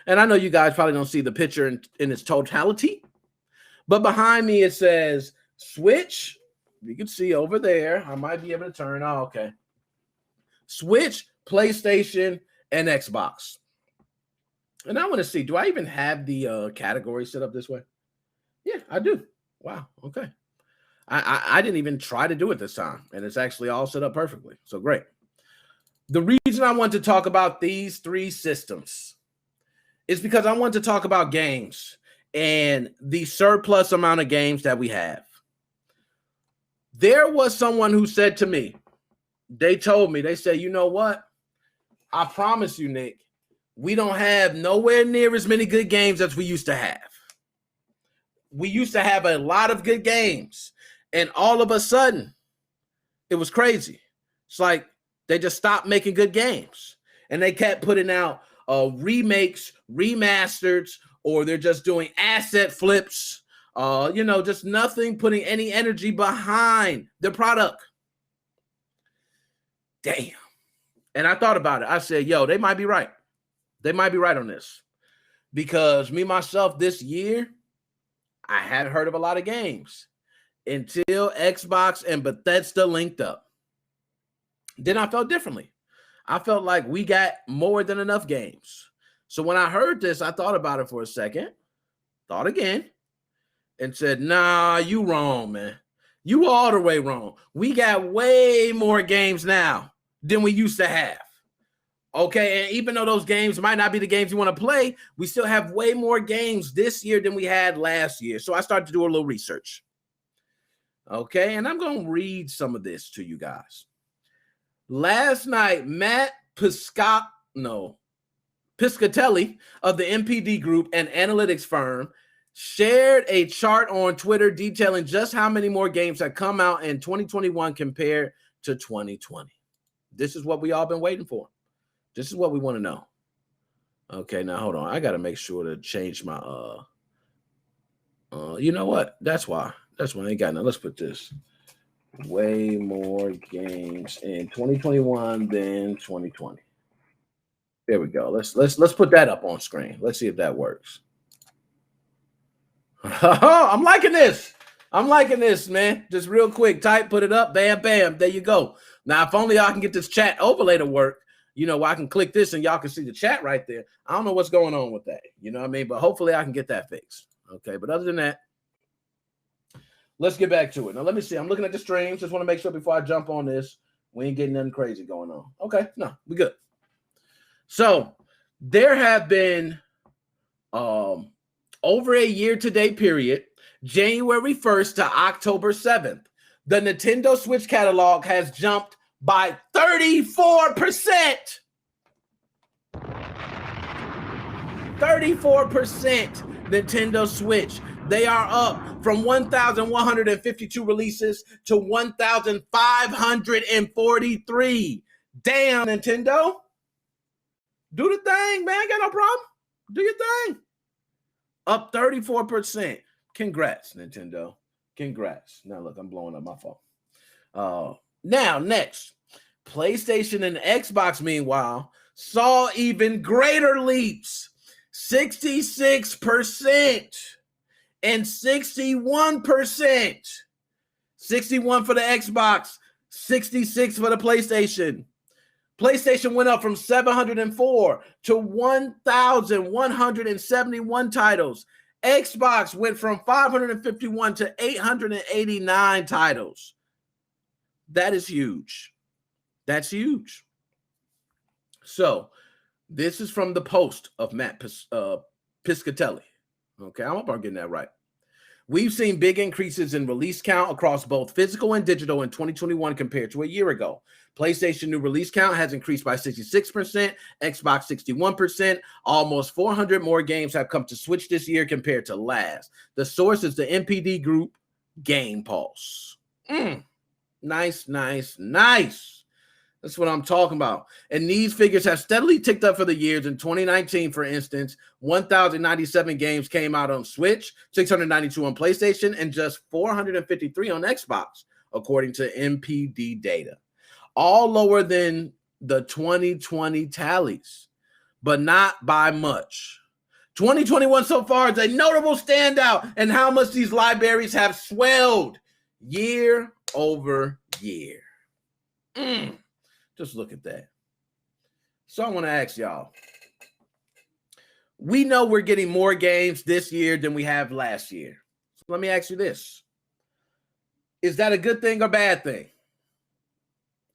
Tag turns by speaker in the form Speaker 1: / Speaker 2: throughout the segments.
Speaker 1: And I know you guys probably don't see the picture in its totality, but behind me it says Switch. You can see over there. I might be able to turn. Oh, okay. Switch, PlayStation, and Xbox. And I want to see, do I even have the category set up this way? Yeah, I do. Wow. Okay. I didn't even try to do it this time, and it's actually all set up perfectly. So great. The reason I want to talk about these three systems is because I want to talk about games and the surplus amount of games that we have. There was someone who said to me, they told me, they said, you know what? I promise you, Nick, we don't have nowhere near as many good games as we used to have. We used to have a lot of good games, and all of a sudden, it was crazy. It's like they just stopped making good games, and they kept putting out remakes, remasters, or they're just doing asset flips. Just nothing putting any energy behind the product. Damn. And I thought about it. I said, yo, they might be right. They might be right on this. Because me, myself, this year, I hadn't heard of a lot of games until Xbox and Bethesda linked up. Then I felt differently. I felt like we got more than enough games. So when I heard this, I thought about it for a second, thought again, and said, nah, you wrong, man. You all the way wrong. We got way more games now than we used to have. Okay, and even though those games might not be the games you want to play, we still have way more games this year than we had last year. So I started to do a little research. Okay, and I'm going to read some of this to you guys. Last night, Matt Piscatelli of the MPD Group, an analytics firm, shared a chart on Twitter detailing just how many more games have come out in 2021 compared to 2020. This is what we all been waiting for. This is what we want to know. Okay, now hold on. I got to make sure to change my you know what? That's why I ain't got no. Let's put this. Way more games in 2021 than 2020. There we go. Let's put that up on screen. Let's see if that works. I'm liking this. I'm liking this, man. Just real quick, type, put it up, bam, bam. There you go. Now, if only I can get this chat overlay to work, I can click this and y'all can see the chat right there. I don't know what's going on with that. You know what I mean? But hopefully I can get that fixed. Okay, but other than that, let's get back to it. Now, let me see. I'm looking at the streams. Just want to make sure before I jump on this, we ain't getting nothing crazy going on. Okay, no, we good. So there have been over a year-to-date period, January 1st to October 7th, the Nintendo Switch catalog has jumped by 34%. 34% Nintendo Switch. They are up from 1,152 releases to 1,543. Damn, Nintendo. Do the thing, man. Got no problem. Do your thing. Up 34%. Congrats, Nintendo. Congrats. Now, look, I'm blowing up my phone. Now, next. PlayStation and Xbox, meanwhile, saw even greater leaps. 66% and 61%. 61 for the Xbox, 66 for the PlayStation. PlayStation went up from 704 to 1,171 titles. Xbox went from 551 to 889 titles. That is huge. That's huge. So, this is from the post of Matt Piscatelli. Okay, I hope I'm getting that right. We've seen big increases in release count across both physical and digital in 2021 compared to a year ago. PlayStation new release count has increased by 66%, Xbox 61%. Almost 400 more games have come to Switch this year compared to last. The source is the MPD Group Game Pulse. Nice. That's what I'm talking about. And these figures have steadily ticked up for the years. In 2019, for instance, 1,097 games came out on Switch, 692 on PlayStation, and just 453 on Xbox, according to MPD data. All lower than the 2020 tallies, but not by much. 2021 so far is a notable standout in how much these libraries have swelled year over year. Just look at that. So I want to ask y'all, we know we're getting more games this year than we have last year. So let me ask you this. Is that a good thing or bad thing?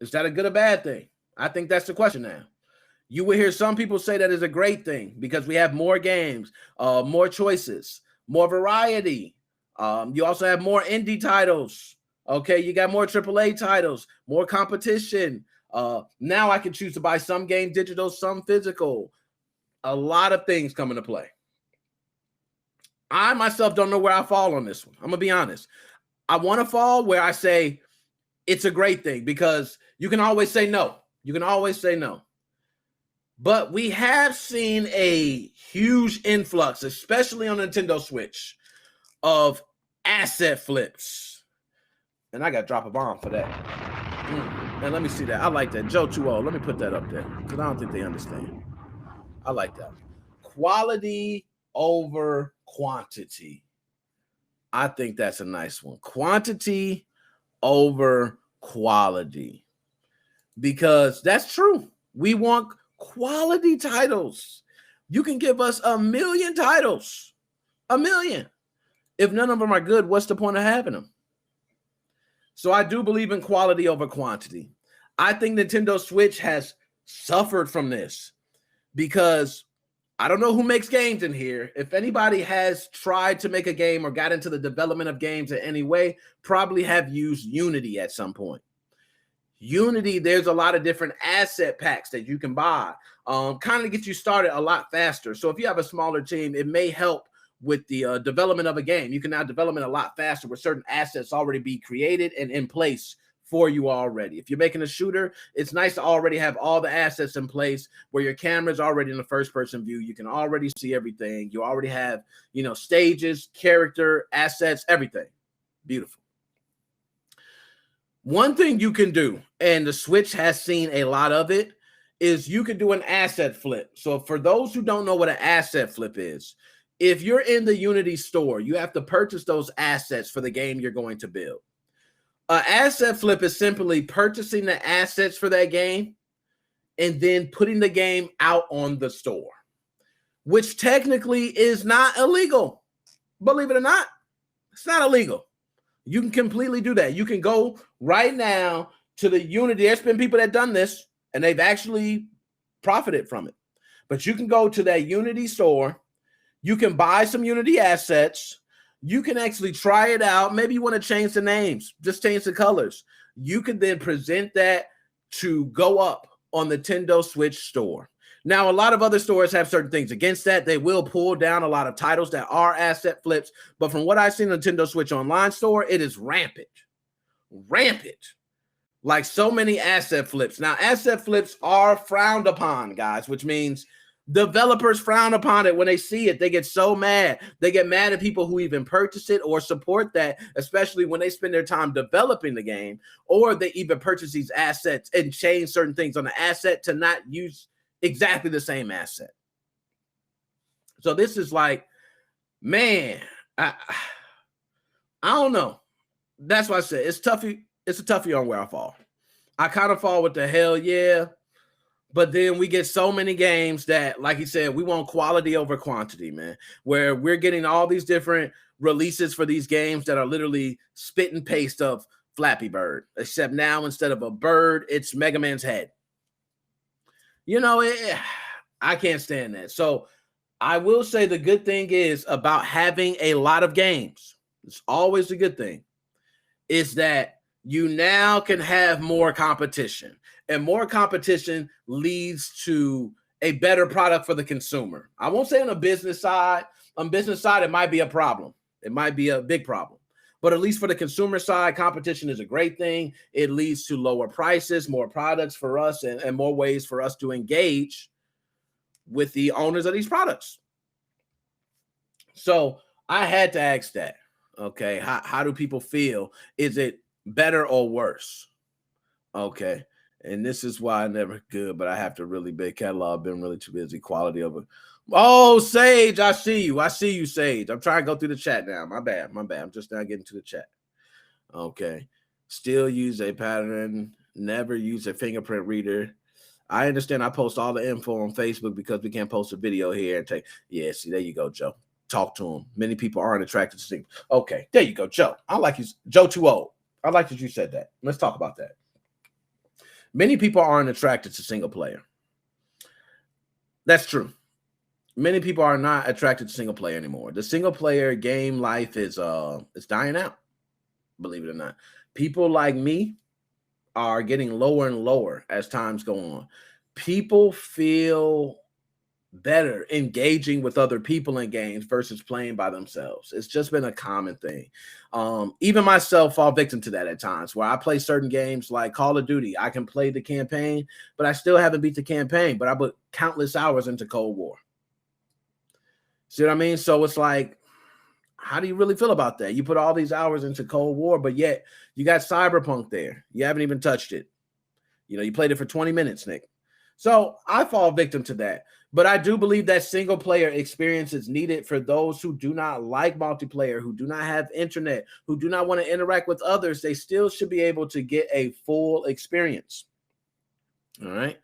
Speaker 1: Is that a good or bad thing? I think that's the question now. You will hear some people say that is a great thing because we have more games, more choices, more variety. You also have more indie titles. Okay, you got more AAA titles, more competition. Now I can choose to buy some game digital, some physical. A lot of things come into play. I myself don't know where I fall on this one. I'm going to be honest. I want to fall where I say it's a great thing because you can always say no. You can always say no. But we have seen a huge influx, especially on Nintendo Switch, of asset flips. And I got to drop a bomb for that. And let me see that. I like that. Joe 2.0. Let me put that up there because I don't think they understand. I like that. Quality over quantity. I think that's a nice one. Quantity over quality. Because that's true. We want quality titles. You can give us 1 million titles. 1 million. If none of them are good, what's the point of having them? So I do believe in quality over quantity. I think Nintendo Switch has suffered from this because I don't know who makes games in here. If anybody has tried to make a game or got into the development of games in any way, probably have used Unity at some point. Unity, there's a lot of different asset packs that you can buy. Kind of get you started a lot faster. So if you have a smaller team, it may help with the development of a game. You can now develop it a lot faster with certain assets already be created and in place for you already. If you're making a shooter, it's nice to already have all the assets in place where your camera's already in the first person view. You can already see everything. You already have, stages, character, assets, everything. Beautiful. One thing you can do, and the Switch has seen a lot of it, is you can do an asset flip. So for those who don't know what an asset flip is, if you're in the Unity store, you have to purchase those assets for the game you're going to build. An asset flip is simply purchasing the assets for that game and then putting the game out on the store, which technically is not illegal. Believe it or not, it's not illegal. You can completely do that. You can go right now to the Unity. There's been people that have done this, and they've actually profited from it. But you can go to that Unity store. You can buy some Unity assets. You can actually try it out. Maybe you want to change the names, just change the colors. You can then present that to go up on the Nintendo Switch store. Now, a lot of other stores have certain things against that. They will pull down a lot of titles that are asset flips. But from what I've seen in the Nintendo Switch online store, it is rampant. Rampant. Like so many asset flips. Now, asset flips are frowned upon, guys, which means developers frown upon it when they see it. They get so mad. They get mad at people who even purchase it or support that, especially when they spend their time developing the game, or they even purchase these assets and change certain things on the asset to not use exactly the same asset. So this is like, man, I don't know. That's why I said it's toughy. It's a toughie on where I fall. I kind of fall with the hell yeah. But then we get so many games that, like you said, we want quality over quantity, man, where we're getting all these different releases for these games that are literally spit and paste of Flappy Bird, except now instead of a bird, it's Mega Man's head. I can't stand that. So I will say the good thing is about having a lot of games. It's always a good thing. Is that you now can have more competition. And more competition leads to a better product for the consumer. I won't say on a business side. On business side, it might be a problem. It might be a big problem. But at least for the consumer side, competition is a great thing. It leads to lower prices, more products for us, and more ways for us to engage with the owners of these products. So I had to ask that. Okay, how do people feel? Is it better or worse? Okay. And this is why I never good, but I have to really big catalog. Been really too busy. Quality over Oh, Sage, I see you. I see you, Sage. I'm trying to go through the chat now. My bad. My bad. I'm just now getting to the chat. Okay. Still use a pattern. Never use a fingerprint reader. I understand I post all the info on Facebook because we can't post a video here and take. Yeah, see, there you go, Joe. Talk to him. Many people aren't attracted to single. Okay, there you go, Joe. I like you. Joe too old. I like that you said that. Let's talk about that. Many people aren't attracted to single player. That's true. Many people are not attracted to single player anymore. The single player game life is it's dying out, believe it or not. People like me are getting lower and lower as times go on. People feel better engaging with other people in games versus playing by themselves. It's just been a common thing. Even myself fall victim to that at times where I play certain games like Call of Duty. I can play the campaign, but I still haven't beat the campaign, but I put countless hours into Cold War. See what I mean? So it's like, how do you really feel about that? You put all these hours into Cold War, but yet you got Cyberpunk there. You haven't even touched it. You know, you played it for 20 minutes, Nick. So I fall victim to that. But I do believe that single player experience is needed for those who do not like multiplayer, who do not have internet, who do not want to interact with others. They still should be able to get a full experience. All right.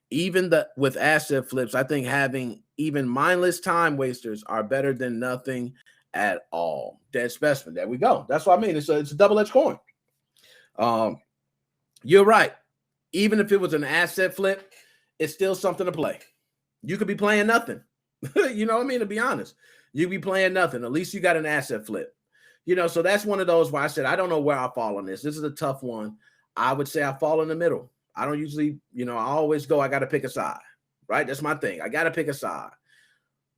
Speaker 1: Even with asset flips, I think having even mindless time wasters are better than nothing at all. Dead specimen. There we go. That's what I mean. It's a double-edged coin. You're right. Even if it was an asset flip, it's still something to play. You could be playing nothing. You know what I mean? To be honest, you'd be playing nothing. At least you got an asset flip. You know, so that's one of those where I said, I don't know where I fall on this. This is a tough one. I would say I fall in the middle. I don't usually, you know, I always go, I got to pick a side, right? That's my thing. I got to pick a side.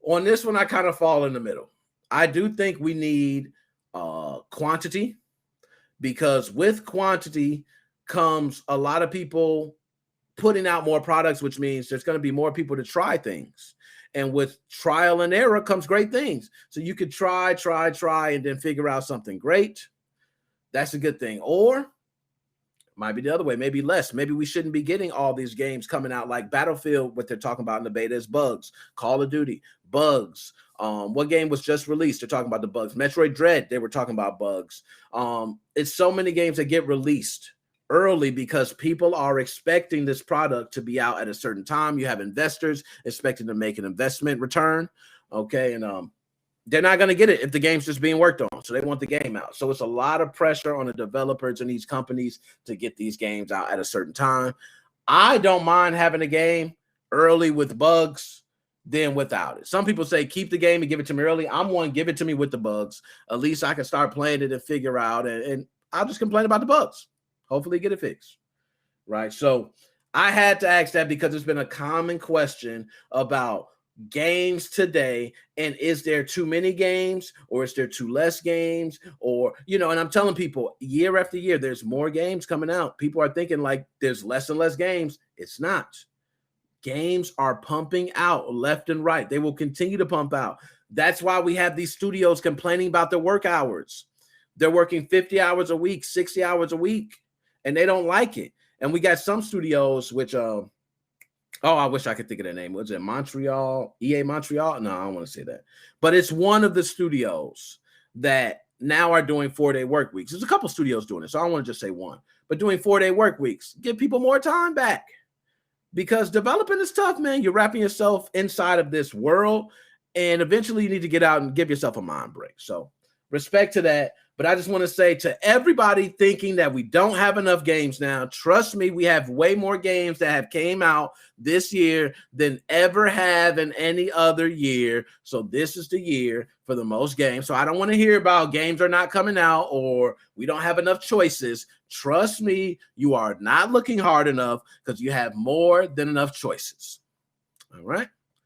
Speaker 1: On this one, I kind of fall in the middle. I do think we need quantity, because with quantity comes a lot of people putting out more products, which means there's going to be more people to try things. And with trial and error comes great things. So you could try, and then figure out something great. That's a good thing. Or might be the other way, maybe less. Maybe we shouldn't be getting all these games coming out like Battlefield. What they're talking about in the beta is bugs. Call of Duty, bugs. What game was just released? They're talking about the bugs. Metroid Dread, they were talking about bugs. It's so many games that get released early because people are expecting this product to be out at a certain time. You have investors expecting to make an investment return. Okay. And they're not going to get it if the game's just being worked on. So they want the game out. So it's a lot of pressure on the developers and these companies to get these games out at a certain time. I don't mind having a game early with bugs than without it. Some people say keep the game and give it to me early. I'm one, give it to me with the bugs. At least I can start playing it and figure out, and I'll just complain about the bugs. Hopefully get it fixed. Right. So I had to ask that because it's been a common question about games today, and is there too many games, or is there too less games, or, you know, and I'm telling people year after year there's more games coming out. People are thinking like there's less and less games. It's not. Games are pumping out left and right. They will continue to pump out. That's why we have these studios complaining about their work hours. They're working 50 hours a week, 60 hours a week, and they don't like it. And we got some studios which I wish I could think of the name. Was it Montreal? EA Montreal? No, I don't want to say that. But it's one of the studios that now are doing 4-day work weeks. There's a couple studios doing it, so I don't want to just say one. But doing 4-day work weeks, give people more time back. Because developing is tough, man. You're wrapping yourself inside of this world, and eventually you need to get out and give yourself a mind break. So respect to that. But I just want to say to everybody thinking that we don't have enough games now, trust me, we have way more games that have came out this year than ever have in any other year. So this is the year for the most games. So I don't want to hear about games are not coming out or we don't have enough choices. Trust me, you are not looking hard enough because you have more than enough choices. All right.